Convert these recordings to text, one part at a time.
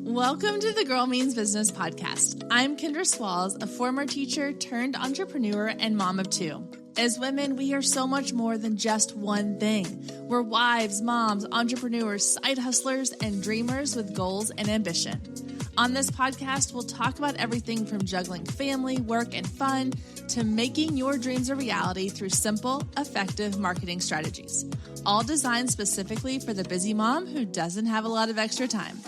Welcome to the Girl Means Business podcast. I'm Kendra Swalls, a former teacher turned entrepreneur and mom of two. As women, we are so much more than just one thing. We're wives, moms, entrepreneurs, side hustlers, and dreamers with goals and ambition. On this podcast, we'll talk about everything from juggling family, work, and fun to making your dreams a reality through simple, effective marketing strategies, all designed specifically for the busy mom who doesn't have a lot of extra time.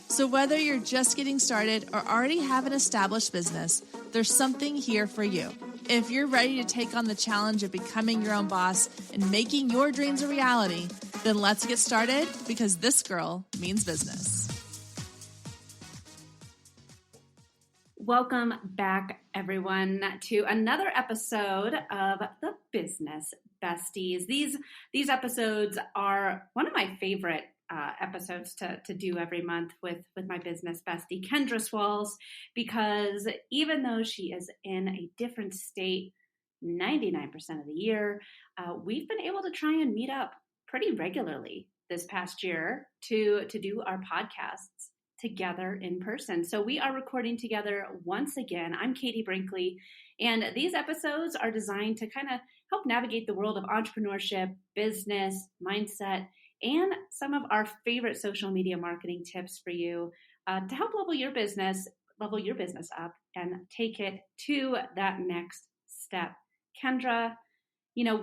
So whether you're just getting started or already have an established business, there's something here for you. If you're ready to take on the challenge of becoming your own boss and making your dreams a reality, then let's get started because this girl means business. Welcome back, everyone, to another episode of the Business Besties. These episodes are one of my favorite episodes to do every month with my business bestie, Kendra Swalls, because even though she is in a different state 99% of the year, we've been able to try and meet up pretty regularly this past year to do our podcasts together in person. So we are recording together once again. I'm Katie Brinkley, and these episodes are designed to kind of help navigate the world of entrepreneurship, business, mindset, and some of our favorite social media marketing tips for you to help level your business up and take it to that next step. Kendra,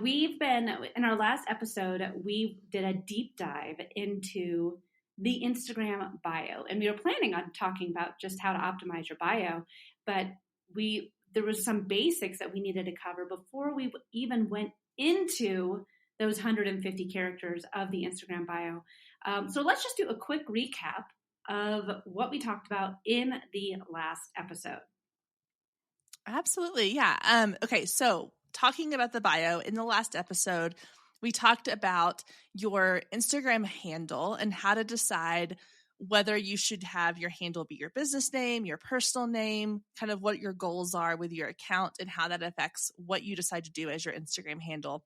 we've been, in our last episode, we did a deep dive into the Instagram bio, and we were planning on talking about just how to optimize your bio, but there was some basics that we needed to cover before we even went into those 150 characters of the Instagram bio. So let's just do a quick recap of what we talked about in the last episode. Absolutely. Yeah. Okay. So talking about the bio in the last episode, we talked about your Instagram handle and how to decide whether you should have your handle be your business name, your personal name, kind of what your goals are with your account and how that affects what you decide to do as your Instagram handle.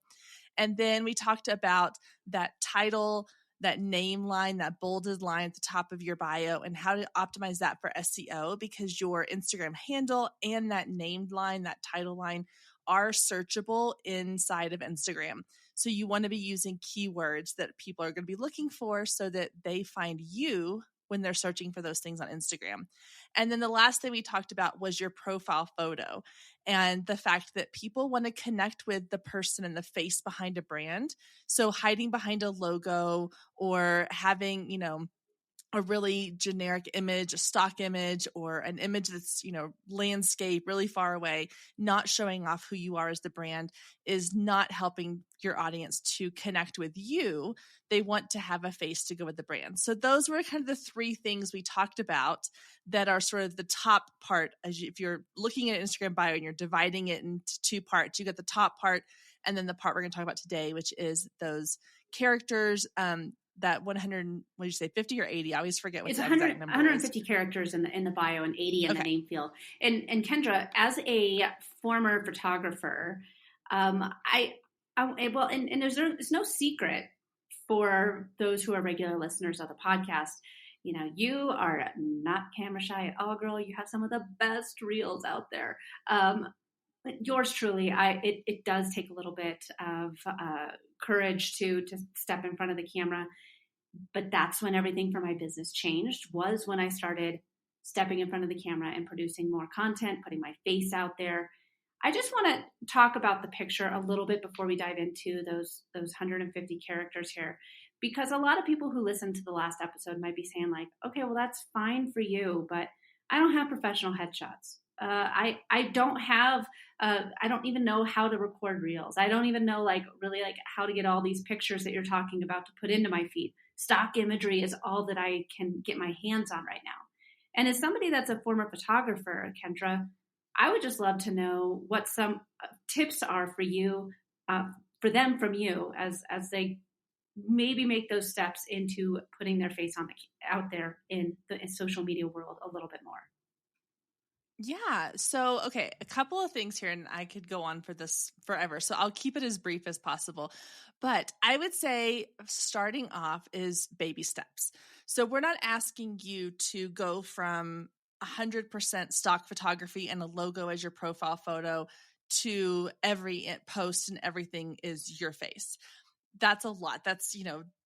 And then we talked about that title, that name line, that bolded line at the top of your bio and how to optimize that for SEO because your Instagram handle and that named line, that title line are searchable inside of Instagram. So you want to be using keywords that people are going to be looking for so that they find you when they're searching for those things on Instagram. And then the last thing we talked about was your profile photo and the fact that people want to connect with the person and the face behind a brand. So hiding behind a logo or having, a really generic image, a stock image, or an image that's, landscape really far away, not showing off who you are as the brand is not helping your audience to connect with you. They want to have a face to go with the brand. So those were kind of the three things we talked about that are sort of the top part. If you're looking at Instagram bio and you're dividing it into two parts, you got the top part and then the part we're going to talk about today, which is those characters, that 100, what did you say, 50 or 80? I always forget what the exact number 150 is. characters in the bio and 80 in the name field. And Kendra, as a former photographer, there's no secret for those who are regular listeners of the podcast. You are not camera shy at all, girl. You have some of the best reels out there. Yours truly, it does take a little bit of courage to step in front of the camera, but that's when everything for my business changed, was when I started stepping in front of the camera and producing more content, putting my face out there. I just want to talk about the picture a little bit before we dive into those 150 characters here, because a lot of people who listen to the last episode might be saying like, okay, well, that's fine for you, but I don't have professional headshots. I don't even know how to record reels. I don't even know really how to get all these pictures that you're talking about to put into my feed. Stock imagery is all that I can get my hands on right now. And as somebody that's a former photographer, Kendra, I would just love to know what some tips are for you, for them from you as they maybe make those steps into putting their face out there in the social media world a little bit more. Yeah. So, okay, a couple of things here, and I could go on for this forever. So I'll keep it as brief as possible. But I would say starting off is baby steps. So we're not asking you to go from 100% stock photography and a logo as your profile photo to every post and everything is your face. That's a lot. That's,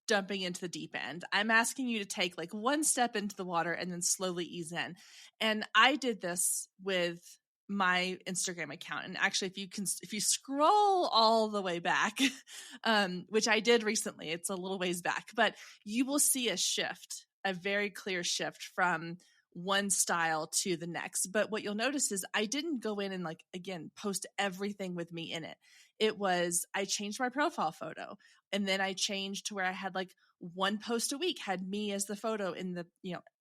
dumping into the deep end. I'm asking you to take like one step into the water and then slowly ease in. And I did this with my Instagram account. And actually, if you scroll all the way back, which I did recently, it's a little ways back, but you will see a shift, a very clear shift from one style to the next. But what you'll notice is I didn't go in and like, again, post everything with me in it. It was, I changed my profile photo. And then I changed to where I had like one post a week had me as the photo in the,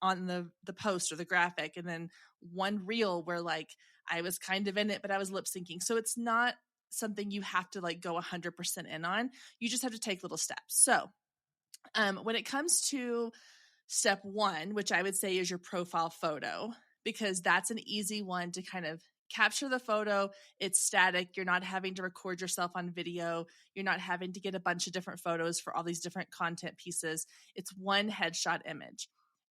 on the post or the graphic. And then one reel where like I was kind of in it, but I was lip syncing. So it's not something you have to like go 100% in on. You just have to take little steps. So when it comes to step one, which I would say is your profile photo, because that's an easy one to kind of capture the photo. It's static. You're not having to record yourself on video. You're not having to get a bunch of different photos for all these different content pieces. It's one headshot image.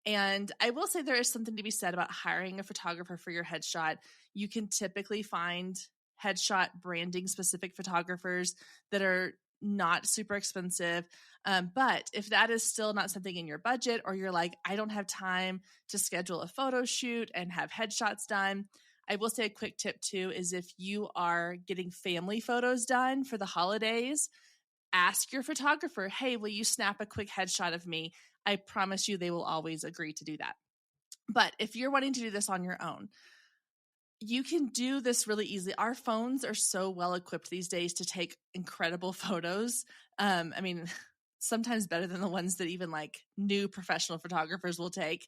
And I will say there is something to be said about hiring a photographer for your headshot. You can typically find headshot branding specific photographers that are not super expensive. But if that is still not something in your budget, or you're like, I don't have time to schedule a photo shoot and have headshots done, I will say a quick tip too is if you are getting family photos done for the holidays, ask your photographer, hey, will you snap a quick headshot of me? I promise you they will always agree to do that. But if you're wanting to do this on your own, you can do this really easily. Our phones are so well equipped these days to take incredible photos. I mean, sometimes better than the ones that even like new professional photographers will take.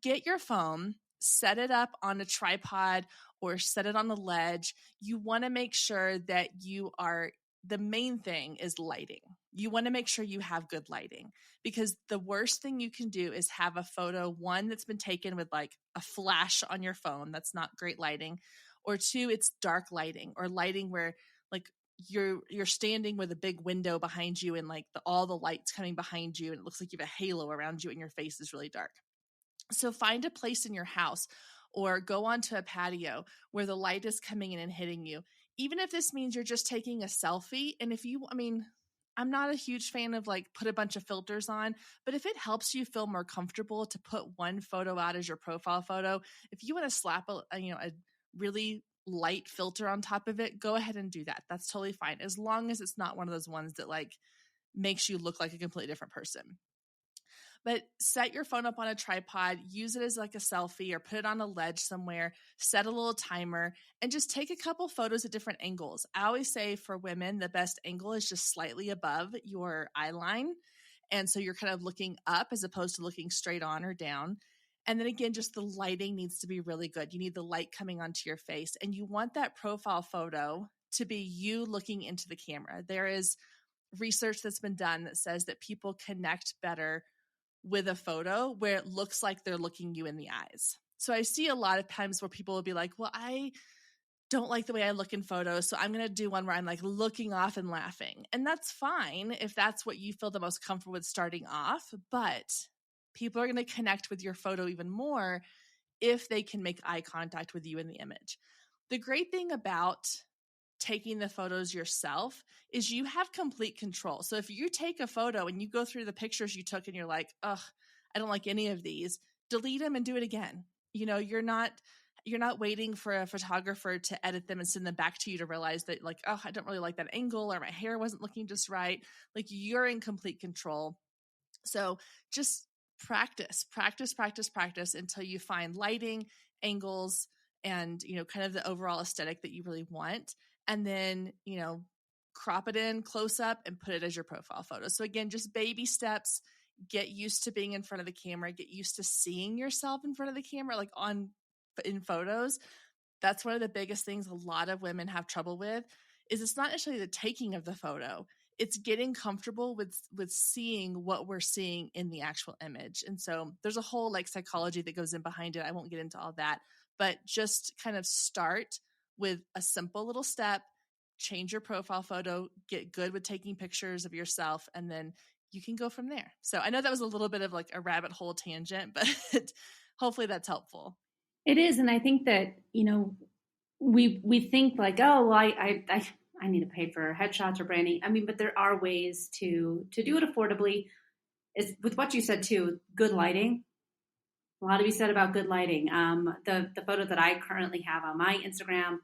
Get your phone, set it up on a tripod or set it on a ledge. You want to make sure that the main thing is lighting. You want to make sure you have good lighting, because the worst thing you can do is have a photo, one, that's been taken with like a flash on your phone. That's not great lighting. Or two, it's dark lighting or lighting where like you're standing with a big window behind you and like all the lights coming behind you and it looks like you have a halo around you and your face is really dark. So find a place in your house or go onto a patio where the light is coming in and hitting you. Even if this means you're just taking a selfie. And I'm not a huge fan of like put a bunch of filters on, but if it helps you feel more comfortable to put one photo out as your profile photo, if you want to slap a really light filter on top of it, go ahead and do that. That's totally fine. As long as it's not one of those ones that like makes you look like a completely different person. But set your phone up on a tripod, use it as like a selfie or put it on a ledge somewhere, set a little timer, and just take a couple photos at different angles. I always say for women, the best angle is just slightly above your eye line. And so you're kind of looking up as opposed to looking straight on or down. And then again, just the lighting needs to be really good. You need the light coming onto your face, and you want that profile photo to be you looking into the camera. There is research that's been done that says that people connect better with a photo where it looks like they're looking you in the eyes. So I see a lot of times where people will be like, well, I don't like the way I look in photos, so I'm going to do one where I'm like looking off and laughing. And that's fine if that's what you feel the most comfortable with starting off, but people are going to connect with your photo even more if they can make eye contact with you in the image. The great thing about taking the photos yourself is you have complete control. So if you take a photo and you go through the pictures you took and you're like, ugh, I don't like any of these, delete them and do it again. You're not waiting for a photographer to edit them and send them back to you to realize that like, oh, I don't really like that angle or my hair wasn't looking just right. Like you're in complete control. So just practice until you find lighting, angles, and kind of the overall aesthetic that you really want. And then, crop it in close up and put it as your profile photo. So again, just baby steps. Get used to being in front of the camera, get used to seeing yourself in front of the camera, like in photos. That's one of the biggest things a lot of women have trouble with is it's not necessarily the taking of the photo. It's getting comfortable with seeing what we're seeing in the actual image. And so there's a whole like psychology that goes in behind it. I won't get into all that, but just kind of start with a simple little step, change your profile photo, get good with taking pictures of yourself, and then you can go from there. So I know that was a little bit of like a rabbit hole tangent, but hopefully that's helpful. It is. And I think that, we think like, oh, well, I need to pay for headshots or branding. I mean, but there are ways to do it affordably. Is with what you said too, good lighting. A lot to be said about good lighting. The photo that I currently have on my Instagram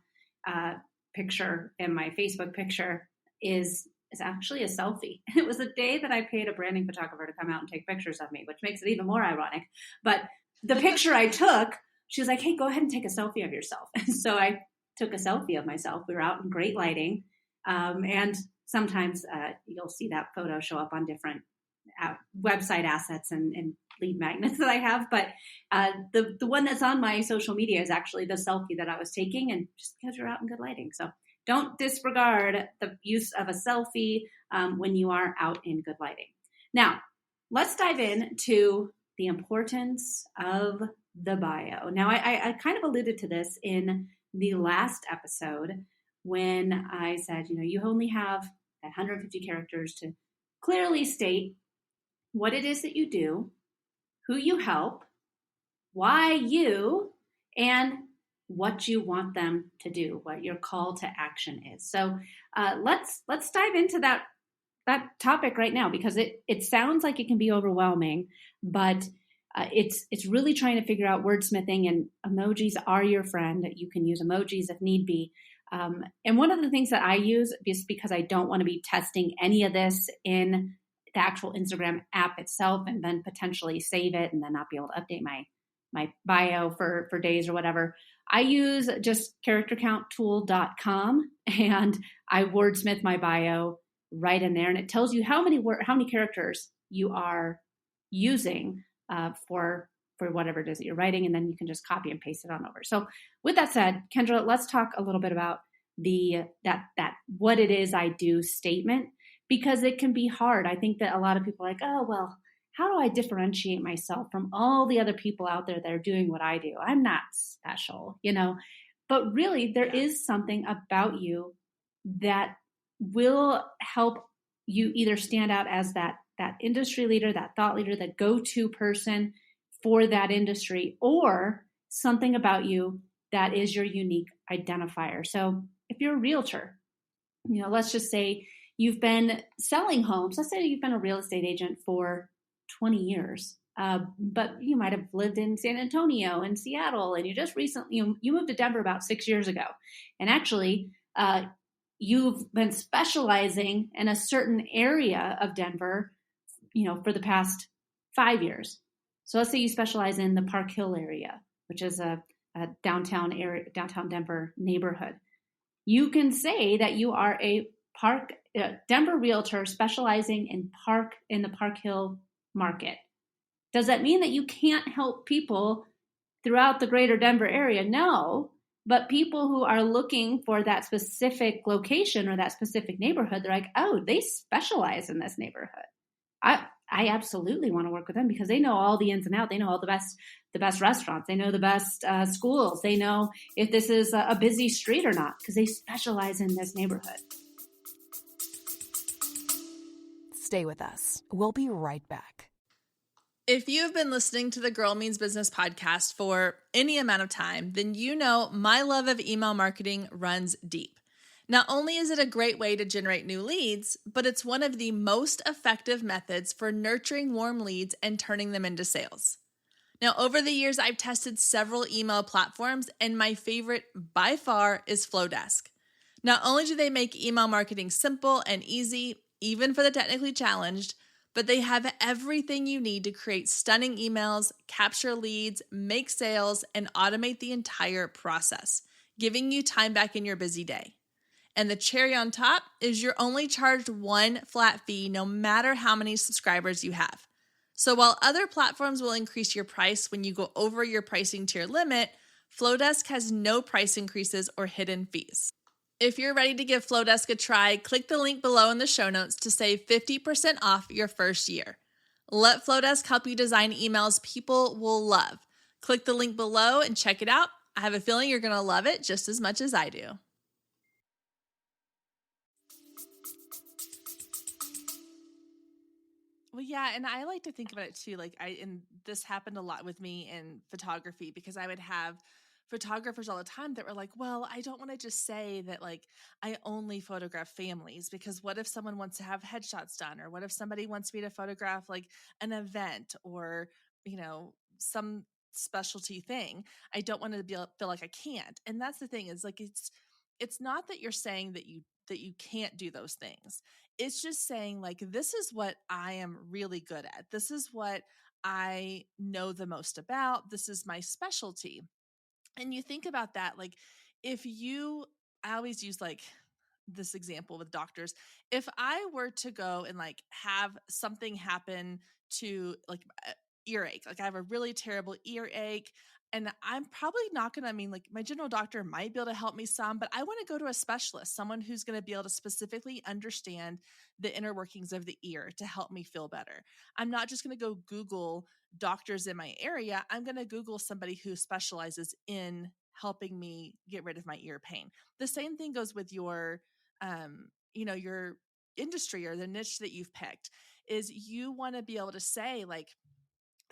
picture and my Facebook picture is actually a selfie. It was a day that I paid a branding photographer to come out and take pictures of me, which makes it even more ironic. But the picture I took, she was like, hey, go ahead and take a selfie of yourself. So I took a selfie of myself. We were out in great lighting. And sometimes you'll see that photo show up on different website assets and lead magnets that I have. But the one that's on my social media is actually the selfie that I was taking, and just because you're out in good lighting. So don't disregard the use of a selfie when you are out in good lighting. Now, let's dive into the importance of the bio. Now, I kind of alluded to this in the last episode when I said, you only have 150 characters to clearly state what it is that you do, who you help, why you, and what you want them to do, what your call to action is. So let's dive into that topic right now, because it sounds like it can be overwhelming, but it's really trying to figure out wordsmithing, and emojis are your friend. You can use emojis if need be. And one of the things that I use, is because I don't want to be testing any of this in the actual Instagram app itself and then potentially save it and then not be able to update my bio for days or whatever. I use just charactercounttool.com, and I wordsmith my bio right in there, and it tells you how many characters you are using for whatever it is that you're writing, and then you can just copy and paste it on over. So with that said, Kendra, let's talk a little bit about that what it is I do statement, because it can be hard. I think that a lot of people are like, oh, well, how do I differentiate myself from all the other people out there that are doing what I do? I'm not special, but really there is something about you that will help you either stand out as that industry leader, that thought leader, that go-to person for that industry, or something about you that is your unique identifier. So if you're a realtor, let's just say you've been selling homes. Let's say you've been a real estate agent for 20 years, but you might have lived in San Antonio and Seattle, and you just recently, you moved to Denver about 6 years ago. And actually, you've been specializing in a certain area of Denver, for the past 5 years. So let's say you specialize in the Park Hill area, which is a downtown Denver neighborhood. You can say that you are a Denver realtor specializing in the Park Hill market. Does that mean that you can't help people throughout the greater Denver area? No, but people who are looking for that specific location or that specific neighborhood, they're like, oh, they specialize in this neighborhood. I absolutely want to work with them because they know all the ins and outs. They know all the best restaurants. They know the best schools. They know if this is a busy street or not because they specialize in this neighborhood. Stay with us. We'll be right back. If you've been listening to the Girl Means Business podcast for any amount of time, then you know my love of email marketing runs deep. Not only is it a great way to generate new leads, but it's one of the most effective methods for nurturing warm leads and turning them into sales. Now, over the years, I've tested several email platforms, and my favorite by far is Flowdesk. Not only do they make email marketing simple and easy, even for the technically challenged, but they have everything you need to create stunning emails, capture leads, make sales, and automate the entire process, giving you time back in your busy day. And the cherry on top is you're only charged one flat fee no matter how many subscribers you have. So while other platforms will increase your price when you go over your pricing tier limit, Flowdesk has no price increases or hidden fees. If you're ready to give Flowdesk a try, click the link below in the show notes to save 50% off your first year. Let Flowdesk help you design emails people will love. Click the link below and check it out. I have a feeling you're going to love it just as much as I do. Well, yeah, and I like to think about it too. And this happened a lot with me in photography because I would have photographers all the time that were like, well, I don't want to just say that like I only photograph families because what if someone wants to have headshots done, or what if somebody wants me to photograph like an event or, some specialty thing. I don't want to feel like I can't. And that's the thing is like, it's not that you're saying that you can't do those things. It's just saying like, this is what I am really good at. This is what I know the most about. This is my specialty. And you think about that, like if you, I always use like this example with doctors. If I were to go and like have something happen to like earache, like I have a really terrible earache, and I'm probably not going to, I mean, like my general doctor might be able to help me some, but I want to go to a specialist, someone who's going to be able to specifically understand the inner workings of the ear to help me feel better. I'm not just going to go Google doctors in my area. I'm going to Google somebody who specializes in helping me get rid of my ear pain. The same thing goes with your industry or the niche that you've picked. Is you want to be able to say like,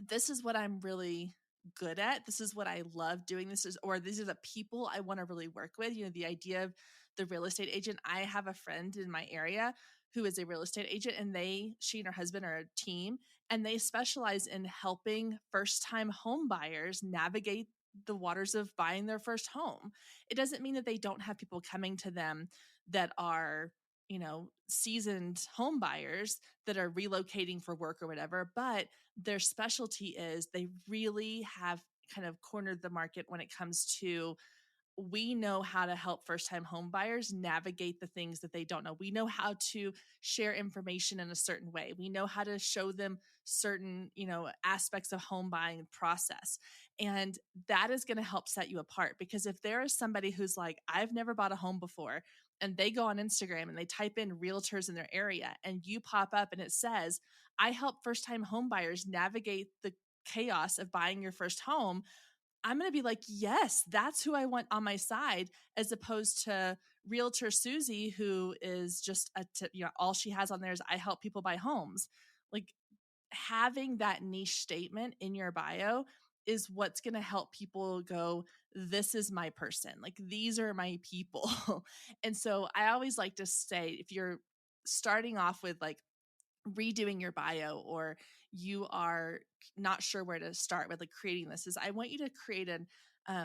this is what I'm really good at. This is what I love doing. Or these are the people I want to really work with. The idea of the real estate agent. I have a friend in my area who is a real estate agent, and she and her husband are a team, and they specialize in helping first-time home buyers navigate the waters of buying their first home. It doesn't mean that they don't have people coming to them that are, seasoned home buyers that are relocating for work or whatever, but their specialty is they really have kind of cornered the market when it comes to, we know how to help first-time home buyers navigate the things that they don't know. We know how to share information in a certain way. We know how to show them certain, aspects of home buying process. And that is going to help set you apart, because if there is somebody who's like, I've never bought a home before, and they go on Instagram and they type in realtors in their area, and you pop up and it says, I help first-time home buyers navigate the chaos of buying your first home, I'm going to be like, yes, that's who I want on my side, as opposed to realtor Susie, who is just all she has on there is I help people buy homes. Like, having that niche statement in your bio is what's going to help people go, this is my person. Like, these are my people. And so I always like to say, if you're starting off with like redoing your bio, or you are not sure where to start with like creating this, is I want you to create an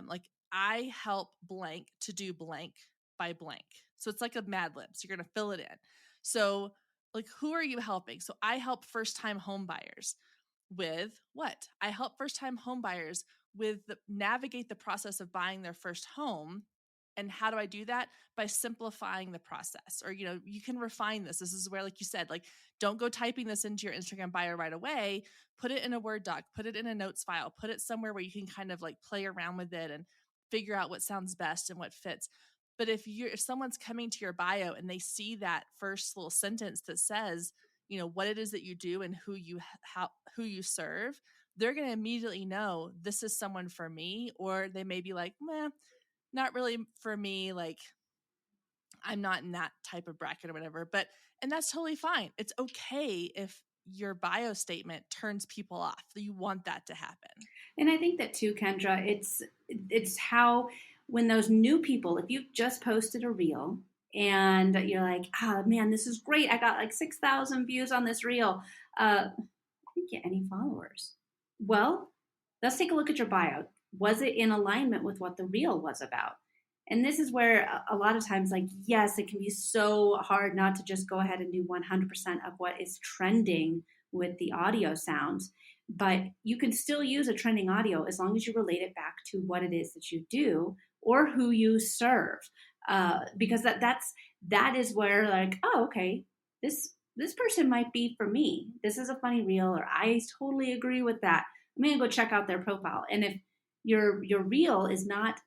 like, I help blank to do blank by blank. So it's like a Mad Libs. You're going to fill it in. So like, who are you helping? So I help first time home buyers with what? I help first time home buyers with navigate the process of buying their first home. And how do I do that? By simplifying the process. Or, you can refine this. This is where, like you said, like, don't go typing this into your Instagram bio right away. Put it in a Word doc, put it in a notes file, put it somewhere where you can kind of like play around with it and figure out what sounds best and what fits. But if someone's coming to your bio and they see that first little sentence that says, what it is that you do and who you serve, they're going to immediately know this is someone for me. Or they may be like, meh, not really for me. Like, I'm not in that type of bracket or whatever, and that's totally fine. It's okay if your bio statement turns people off. You want that to happen. And I think that too, Kendra, it's how, when those new people, if you've just posted a reel and you're like, oh man, this is great. I got like 6,000 views on this reel. I didn't get any followers. Well, let's take a look at your bio. Was it in alignment with what the reel was about? And this is where a lot of times, like, yes, it can be so hard not to just go ahead and do 100% of what is trending with the audio sounds, but you can still use a trending audio as long as you relate it back to what it is that you do or who you serve. Because that is where, like, oh, okay, this person might be for me. This is a funny reel, or I totally agree with that. I'm gonna go check out their profile. And if your reel is not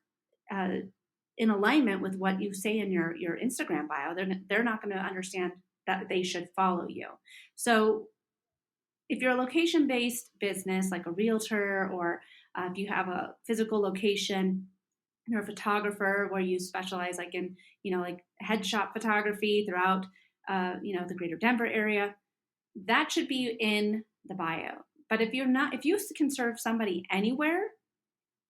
in alignment with what you say in your Instagram bio, they're not going to understand that they should follow you. So if you're a location-based business like a realtor, or if you have a physical location, you're a photographer where you specialize like in, like headshot photography throughout, the greater Denver area, that should be in the bio. But if you can serve somebody anywhere,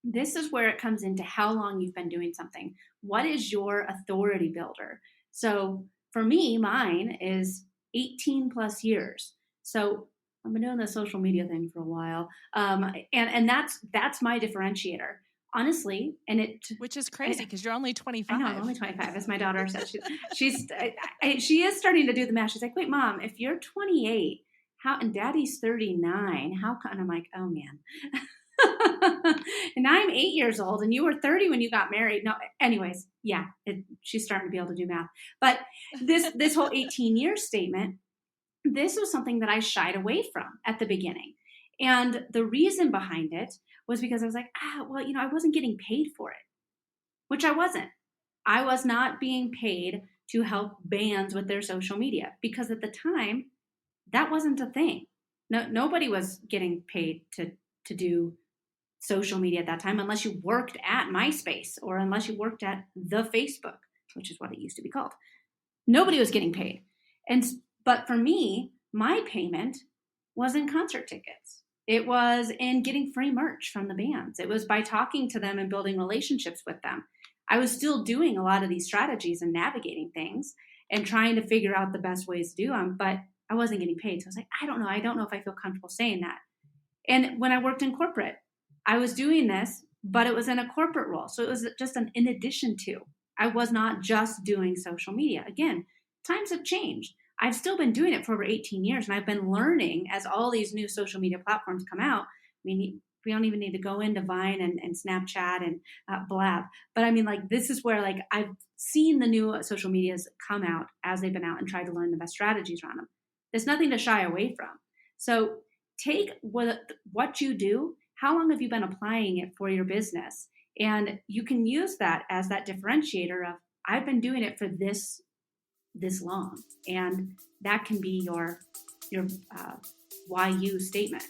this is where it comes into how long you've been doing something. What is your authority builder? So for me, mine is 18 plus years. So I've been doing the social media thing for a while, and that's my differentiator, honestly. Which is crazy because you're only 25. I know I'm only 25, as my daughter said. She is starting to do the math. She's like, "Wait, Mom, if you're 28, how and Daddy's 39, how?" And I'm like, "Oh man." And I'm 8 years old, and you were 30 when you got married. No, anyways, yeah, she's starting to be able to do math. But this whole 18-year statement, this was something that I shied away from at the beginning. And the reason behind it was because I was like, well, I wasn't getting paid for it, which I wasn't. I was not being paid to help bands with their social media because at the time, that wasn't a thing. No, nobody was getting paid to do social media at that time unless you worked at MySpace or unless you worked at the Facebook, which is what it used to be called. Nobody was getting paid. But for me, my payment was in concert tickets. It was in getting free merch from the bands. It was by talking to them and building relationships with them. I was still doing a lot of these strategies and navigating things and trying to figure out the best ways to do them, but I wasn't getting paid. So I was like, I don't know if I feel comfortable saying that. And when I worked in corporate, I was doing this, but it was in a corporate role. So it was just an in addition to. I was not just doing social media. Again, times have changed. I've still been doing it for over 18 years, and I've been learning as all these new social media platforms come out. I mean, we don't even need to go into Vine and Snapchat and Blab. But I mean, like, this is where, like, I've seen the new social medias come out as they've been out and tried to learn the best strategies around them. There's nothing to shy away from. So take what you do. How long have you been applying it for your business? And you can use that as that differentiator of, I've been doing it for this long. And that can be your why you statement.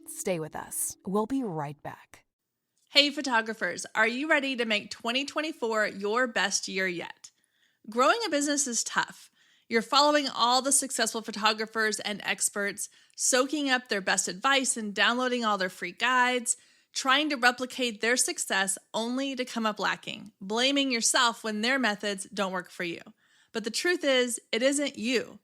Stay with us. We'll be right back. Hey, photographers, are you ready to make 2024 your best year yet? Growing a business is tough. You're following all the successful photographers and experts, soaking up their best advice and downloading all their free guides, trying to replicate their success only to come up lacking, blaming yourself when their methods don't work for you. But the truth is, it isn't you.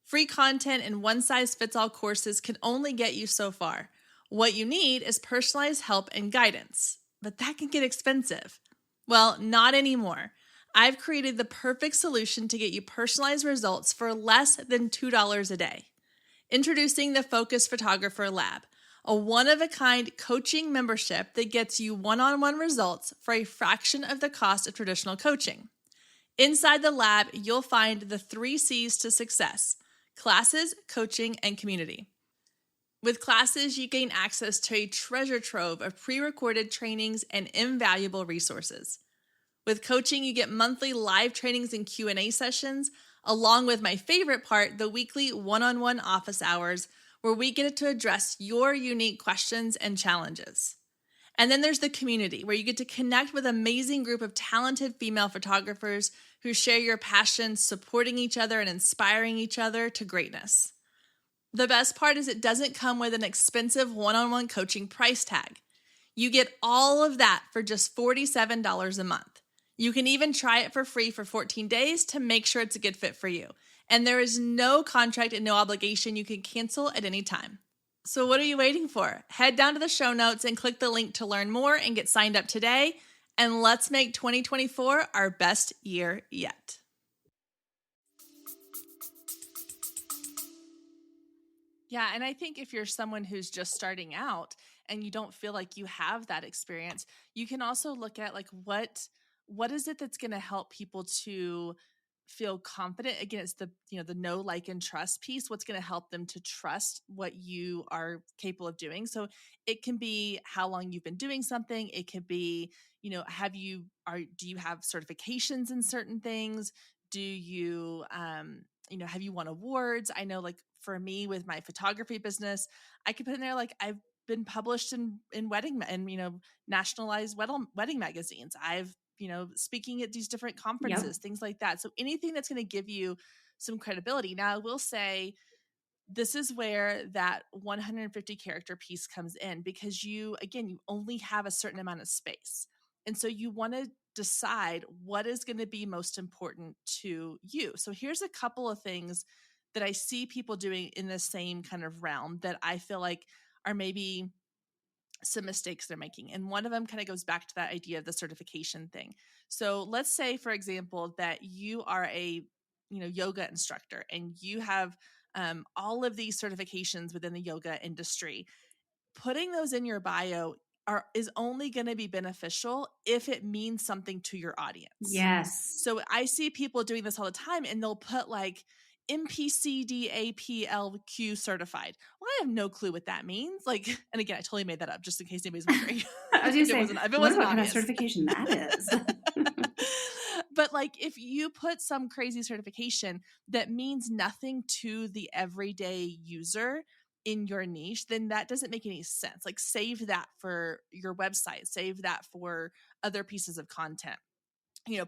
Free content and one-size-fits-all courses can only get you so far. What you need is personalized help and guidance, but that can get expensive. Well, not anymore. I've created the perfect solution to get you personalized results for less than $2 a day. Introducing the Focus Photographer Lab, a one-of-a-kind coaching membership that gets you one-on-one results for a fraction of the cost of traditional coaching. Inside the lab, you'll find the 3 C's to success: classes, coaching, and community. With classes, you gain access to a treasure trove of pre-recorded trainings and invaluable resources. With coaching, you get monthly live trainings and Q&A sessions, along with my favorite part, the weekly one-on-one office hours, where we get to address your unique questions and challenges. And then there's the community, where you get to connect with an amazing group of talented female photographers who share your passion, supporting each other and inspiring each other to greatness. The best part is it doesn't come with an expensive one-on-one coaching price tag. You get all of that for just $47 a month. You can even try it for free for 14 days to make sure it's a good fit for you. And there is no contract and no obligation. You can cancel at any time. So what are you waiting for? Head down to the show notes and click the link to learn more and get signed up today. And let's make 2024 our best year yet. Yeah, and I think if you're someone who's just starting out and you don't feel like you have that experience, you can also look at like what is it that's going to help people to feel confident. Again, it's the know, like, and trust piece. What's going to help them to trust what you are capable of doing. So it can be how long you've been doing something. It could be, do you have certifications in certain things? Do you, have you won awards? I know, like, for me with my photography business, I could put in there, like, I've been published in wedding and, nationalized wedding magazines. I've, speaking at these different conferences, Yep. things like that. So anything that's going to give you some credibility. Now, I will say this is where that 150 character piece comes in, because you only have a certain amount of space. And so you want to decide what is going to be most important to you. So here's a couple of things that I see people doing in the same kind of realm that I feel like are maybe some mistakes they're making. And one of them kind of goes back to that idea of the certification thing. So let's say, for example, that you are a yoga instructor and you have all of these certifications within the yoga industry. Putting those in your bio is only going to be beneficial if it means something to your audience. Yes. So I see people doing this all the time, and they'll put like MPCDAPLQ certified. Well, I have no clue what that means. Like, and again, I totally made that up just in case anybody's wondering. I was going to say, if it what wasn't about kind of obvious. certification that is? But like, if you put some crazy certification that means nothing to the everyday user in your niche, then that doesn't make any sense. Like, save that for your website, save that for other pieces of content.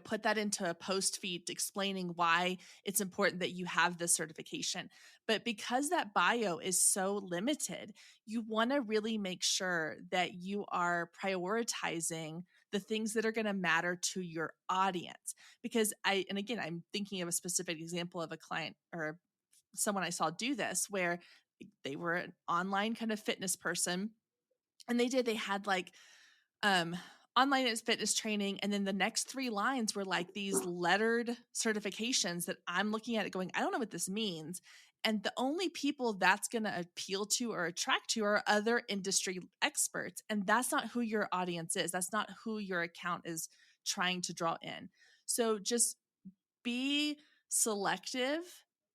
Put that into a post feed explaining why it's important that you have this certification. But because that bio is so limited, you want to really make sure that you are prioritizing the things that are going to matter to your audience. Because I'm thinking of a specific example of a client or someone I saw do this, where they were an online kind of fitness person, and they had like online fitness training, and then the next 3 lines were like these lettered certifications that I'm looking at it going, I don't know what this means. And the only people that's going to appeal to or attract to are other industry experts, and that's not who your audience is. That's not who your account is trying to draw in. So just be selective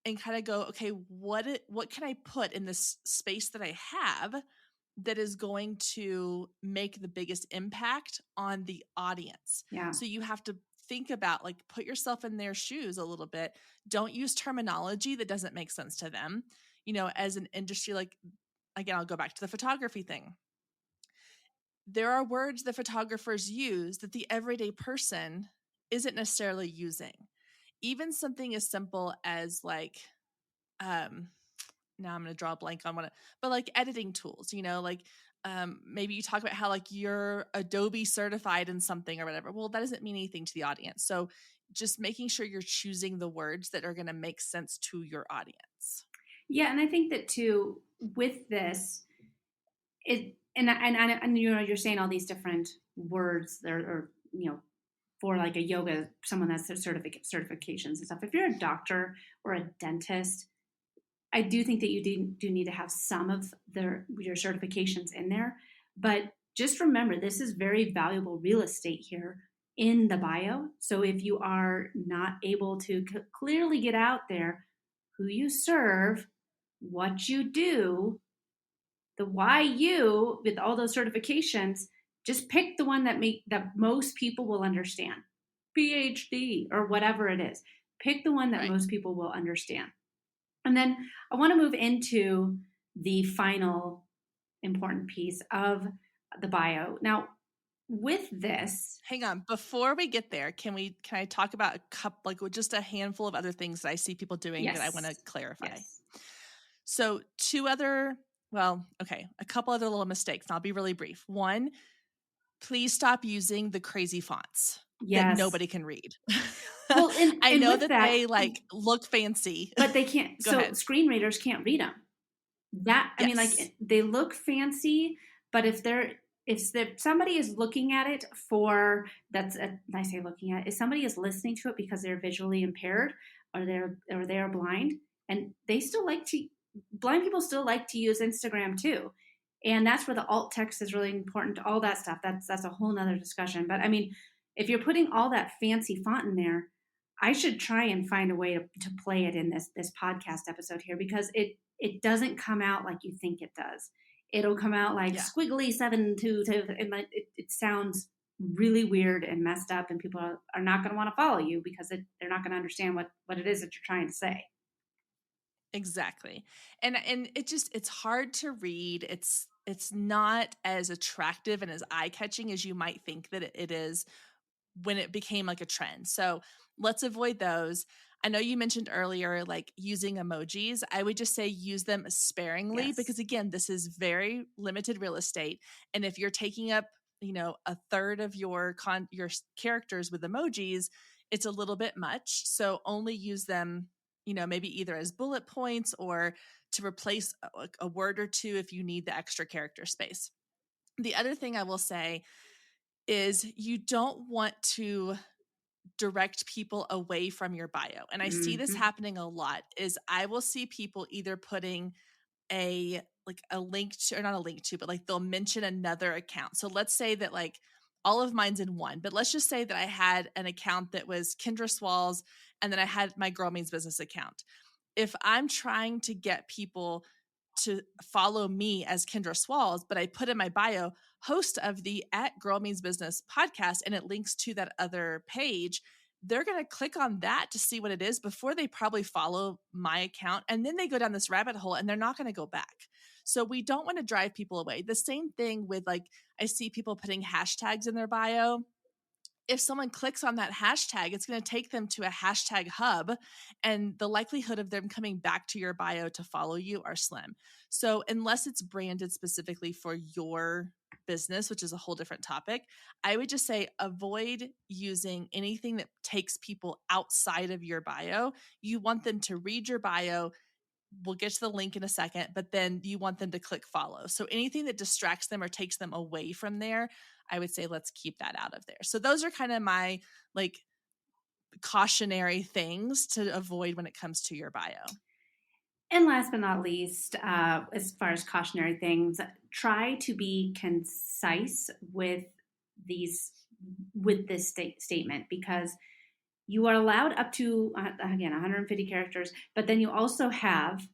and kind of go, okay, what can I put in this space that I have that is going to make the biggest impact on the audience? Yeah. So you have to think about, like, put yourself in their shoes a little bit. Don't use terminology that doesn't make sense to them. As an industry, like, again, I'll go back to the photography thing. There are words that photographers use that the everyday person isn't necessarily using. Even something as simple as like, now I'm going to draw a blank on but like editing tools, like, maybe you talk about how like you're Adobe certified in something or whatever. Well, that doesn't mean anything to the audience. So just making sure you're choosing the words that are going to make sense to your audience. Yeah. And I think that too, with this, and you're saying all these different words there, or, for like a yoga, someone that's certifications and stuff. If you're a doctor or a dentist, I do think that you do need to have some of your certifications in there. But just remember, this is very valuable real estate here in the bio. So if you are not able to clearly get out there who you serve, what you do, the why you, with all those certifications, just pick the one that most people will understand. PhD or whatever it is. Pick the one that most people will understand. And then I want to move into the final important piece of the bio. Now, with this, hang on, before we get there, can I talk about a couple, like just a handful of other things that I see people doing that I want to clarify? Yes. So a couple other little mistakes, and I'll be really brief. One, please stop using the crazy fonts that nobody can read. Well, I know that they like look fancy, but they can't. Screen readers can't read them. I mean, like, they look fancy, but if somebody is looking at it I say looking at it, if somebody is listening to it because they're visually impaired or they're blind, and blind people still like to use Instagram too. And that's where the alt text is really important. All that stuff. That's a whole nother discussion. But I mean, if you're putting all that fancy font in there, I should try and find a way to play it in this podcast episode here, because it doesn't come out like you think it does. It'll come out like squiggly 722, and it sounds really weird and messed up, and people are not going to want to follow you because they're not going to understand what it is that you're trying to say. Exactly. And it's hard to read. It's it's not as attractive and as eye-catching as you might think that it is when it became like a trend. So let's avoid those. I know you mentioned earlier, like using emojis. I would just say use them sparingly Yes. because again, this is very limited real estate. And if you're taking up, a third of your characters with emojis, it's a little bit much. So only use them, maybe either as bullet points or to replace a word or two if you need the extra character space. The other thing I will say is you don't want to direct people away from your bio. And I see this Mm-hmm. happening a lot is I will see people either putting a link to, or not a link to, but like they'll mention another account. So let's say that like all of mine's in one, but let's just say that I had an account that was Kendra Swalls and then I had my Girl Means Business account. If I'm trying to get people to follow me as Kendra Swalls, but I put in my bio host of the at Girl Means Business podcast and it links to that other page, they're going to click on that to see what it is before they probably follow my account. And then they go down this rabbit hole and they're not going to go back. So we don't want to drive people away. The same thing with like, I see people putting hashtags in their bio. If someone clicks on that hashtag, it's going to take them to a hashtag hub, and the likelihood of them coming back to your bio to follow you are slim. So, unless it's branded specifically for your business, which is a whole different topic, I would just say avoid using anything that takes people outside of your bio. You want them to read your bio. We'll get to the link in a second, but then you want them to click follow. So anything that distracts them or takes them away from there, I would say let's keep that out of there. So those are kind of my like cautionary things to avoid when it comes to your bio. And last but not least, as far as cautionary things, try to be concise with this statement, because you are allowed up to again 150 characters, but then you also have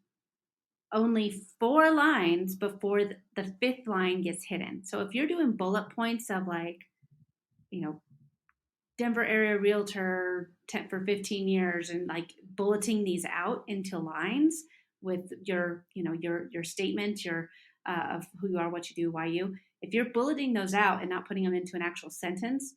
only 4 lines before the fifth line gets hidden. So if you're doing bullet points of like, you know, Denver area realtor for 15 years and like bulleting these out into lines with your, your statement, your of who you are, what you do, why you. If you're bulleting those out and not putting them into an actual sentence,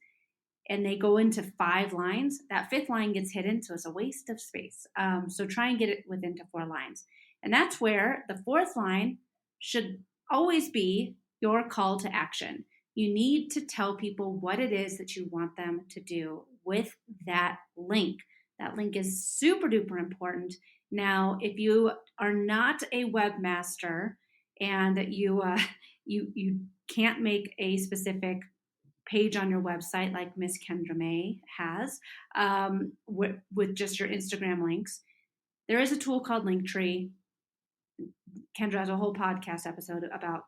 and they go into 5 lines, that fifth line gets hidden, so it's a waste of space. So try and get it within to 4 lines. And that's where the fourth line should always be your call to action. You need to tell people what it is that you want them to do with that link. That link is super duper important. Now, if you are not a webmaster and you can't make a specific page on your website like Miss Kendra May has, with just your Instagram links, there is a tool called Linktree. Kendra has a whole podcast episode about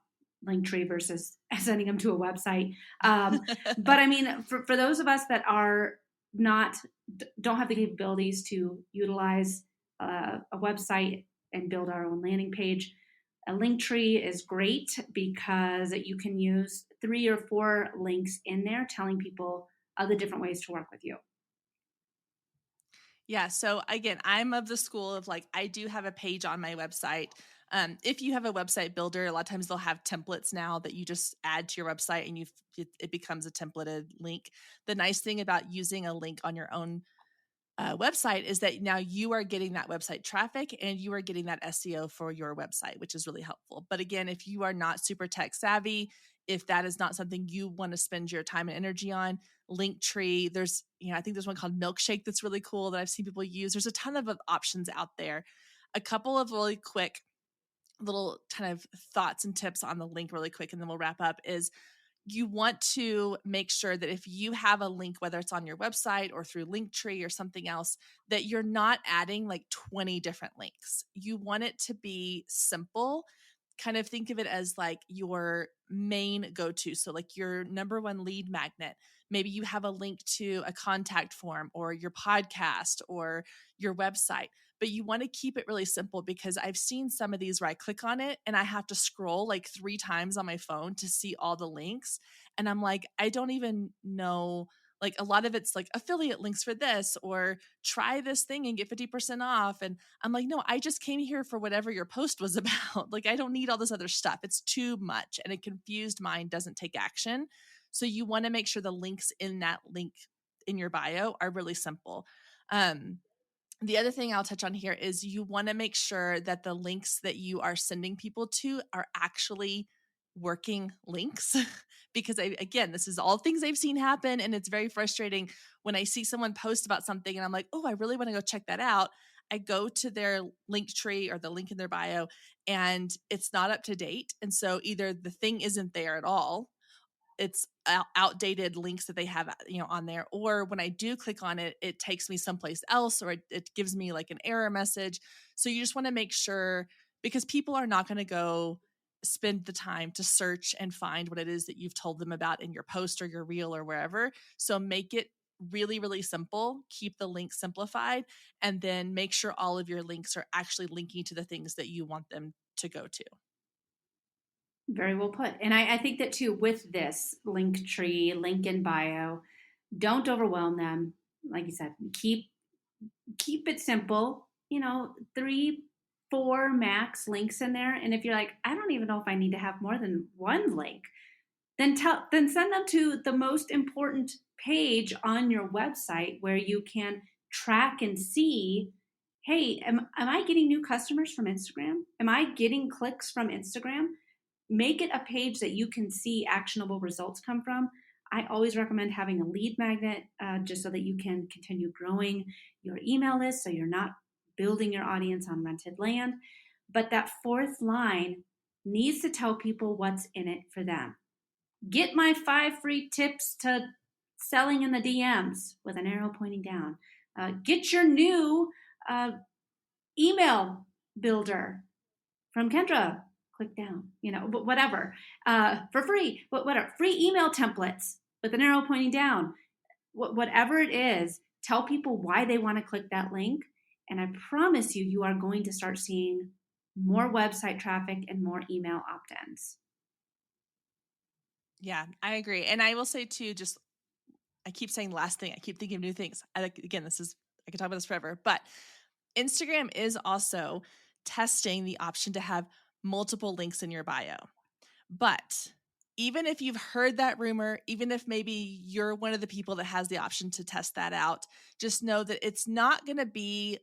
Linktree versus sending them to a website. But I mean, for those of us that are don't have the capabilities to utilize a website and build our own landing page, a Linktree is great because you can use 3 or 4 links in there telling people other different ways to work with you. Yeah. So again, I'm of the school of like, I do have a page on my website. If you have a website builder, a lot of times they'll have templates now that you just add to your website and it becomes a templated link. The nice thing about using a link on your own website is that now you are getting that website traffic and you are getting that SEO for your website, which is really helpful. But again, if you are not super tech savvy, if that is not something you want to spend your time and energy on, Linktree, there's, I think there's one called Milkshake that's really cool that I've seen people use. There's a ton of options out there. A couple of really quick little kind of thoughts and tips on the link really quick, and then we'll wrap up, is you want to make sure that if you have a link, whether it's on your website or through Linktree or something else, that you're not adding like 20 different links. You want it to be simple. Kind of think of it as like your main go-to. So like your number one lead magnet. Maybe you have a link to a contact form or your podcast or your website, but you want to keep it really simple, because I've seen some of these where I click on it and I have to scroll like 3 times on my phone to see all the links. And I'm like, I don't even know Like a lot of it's like affiliate links for this, or try this thing and get 50% off. And I'm like, no, I just came here for whatever your post was about. Like, I don't need all this other stuff. It's too much. And a confused mind doesn't take action. So you want to make sure the links in that link in your bio are really simple. The other thing I'll touch on here is you want to make sure that the links that you are sending people to are actually working links. Because again, this is all things I've seen happen. And it's very frustrating when I see someone post about something and I'm like, oh, I really want to go check that out. I go to their link tree or the link in their bio and it's not up to date. And so either the thing isn't there at all, it's outdated links that they have, on there, or when I do click on it, it takes me someplace else, or it gives me like an error message. So you just want to make sure, because people are not going to go spend the time to search and find what it is that you've told them about in your post or your reel or wherever. So make it really, really simple, keep the link simplified, and then make sure all of your links are actually linking to the things that you want them to go to. Very well put. And I think that too, with this link tree, link in bio, don't overwhelm them. Like you said, keep it simple, 3, 4 max links in there. And if you're like, I don't even know if I need to have more than one link, then send them to the most important page on your website where you can track and see, hey, am I getting new customers from Instagram? Am I getting clicks from Instagram? Make it a page that you can see actionable results come from. I always recommend having a lead magnet just so that you can continue growing your email list so you're not building your audience on rented land. But that fourth line needs to tell people what's in it for them. Get my 5 free tips to selling in the DMs with an arrow pointing down. Get your new email builder from Kendra. Click down, but whatever, for free, whatever, free email templates with an arrow pointing down, whatever it is, tell people why they want to click that link. And I promise you, you are going to start seeing more website traffic and more email opt-ins. Yeah, I agree. And I will say too, I keep saying last thing, I keep thinking of new things. Again, I could talk about this forever, but Instagram is also testing the option to have multiple links in your bio. But even if you've heard that rumor, even if maybe you're one of the people that has the option to test that out, just know that it's not going to be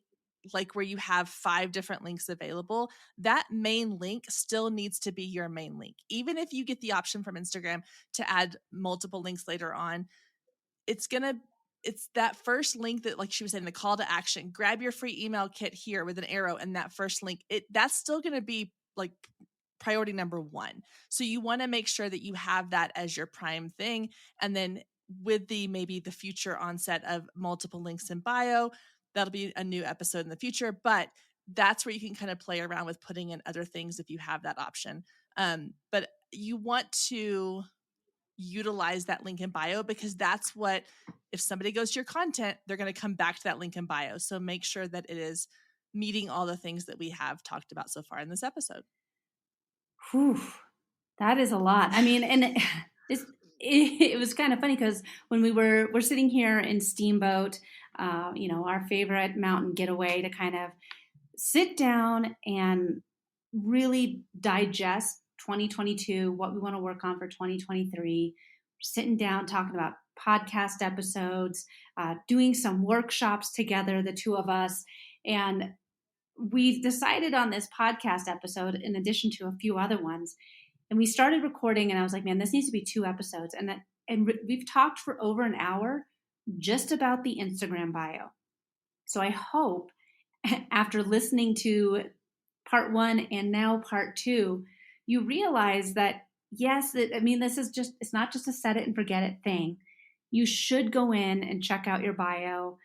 like where you have 5 different links available. That main link still needs to be your main link. Even if you get the option from Instagram to add multiple links later on, it's that first link that, like she was saying, the call to action, grab your free email kit here with an arrow, and that first link, that's still going to be like priority number 1. So you want to make sure that you have that as your prime thing. And then with maybe the future onset of multiple links in bio, that'll be a new episode in the future. But that's where you can kind of play around with putting in other things if you have that option. But you want to utilize that link in bio, because that's what, if somebody goes to your content, they're going to come back to that link in bio. So make sure that it is meeting all the things that we have talked about so far in this episode. Whew, that is a lot. I mean, and it was kind of funny because when we're sitting here in Steamboat, our favorite mountain getaway, to kind of sit down and really digest 2022, what we want to work on for 2023. We're sitting down talking about podcast episodes, doing some workshops together, the two of us. And we decided on this podcast episode in addition to a few other ones. And we started recording and I was like, man, this needs to be 2 episodes. And we've talked for over an hour just about the Instagram bio. So I hope after listening to part 1 and now part 2, you realize that, yes, this is it's not just a set it and forget it thing. You should go in and check out your bio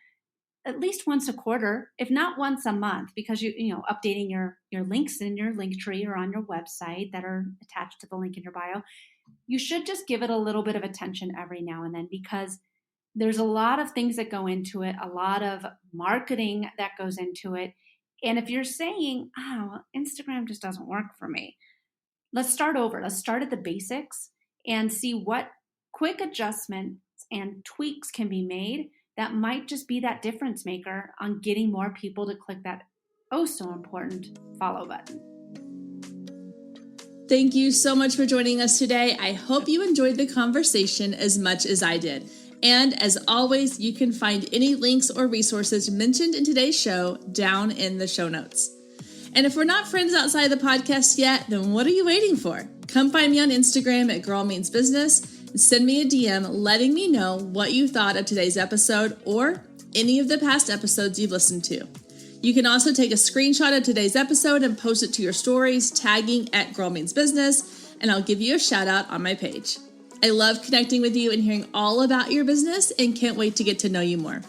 at least once a quarter, if not once a month, because updating your links in your link tree or on your website that are attached to the link in your bio. You should just give it a little bit of attention every now and then, because there's a lot of things that go into it, a lot of marketing that goes into it. And if you're saying, oh, Instagram just doesn't work for me, let's start over. Let's start at the basics and see what quick adjustment and tweaks can be made that might just be that difference maker on getting more people to click that oh so important follow button. Thank you so much for joining us today. I hope you enjoyed the conversation as much as I did. And as always, you can find any links or resources mentioned in today's show down in the show notes. And if we're not friends outside the podcast yet, then what are you waiting for? Come find me on Instagram at Girl Means Business and send me a DM letting me know what you thought of today's episode or any of the past episodes you've listened to. You can also take a screenshot of today's episode and post it to your stories, tagging at Girl Means Business, and I'll give you a shout out on my page. I love connecting with you and hearing all about your business and can't wait to get to know you more.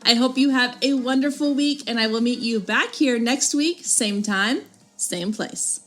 I hope you have a wonderful week, and I will meet you back here next week, same time, same place.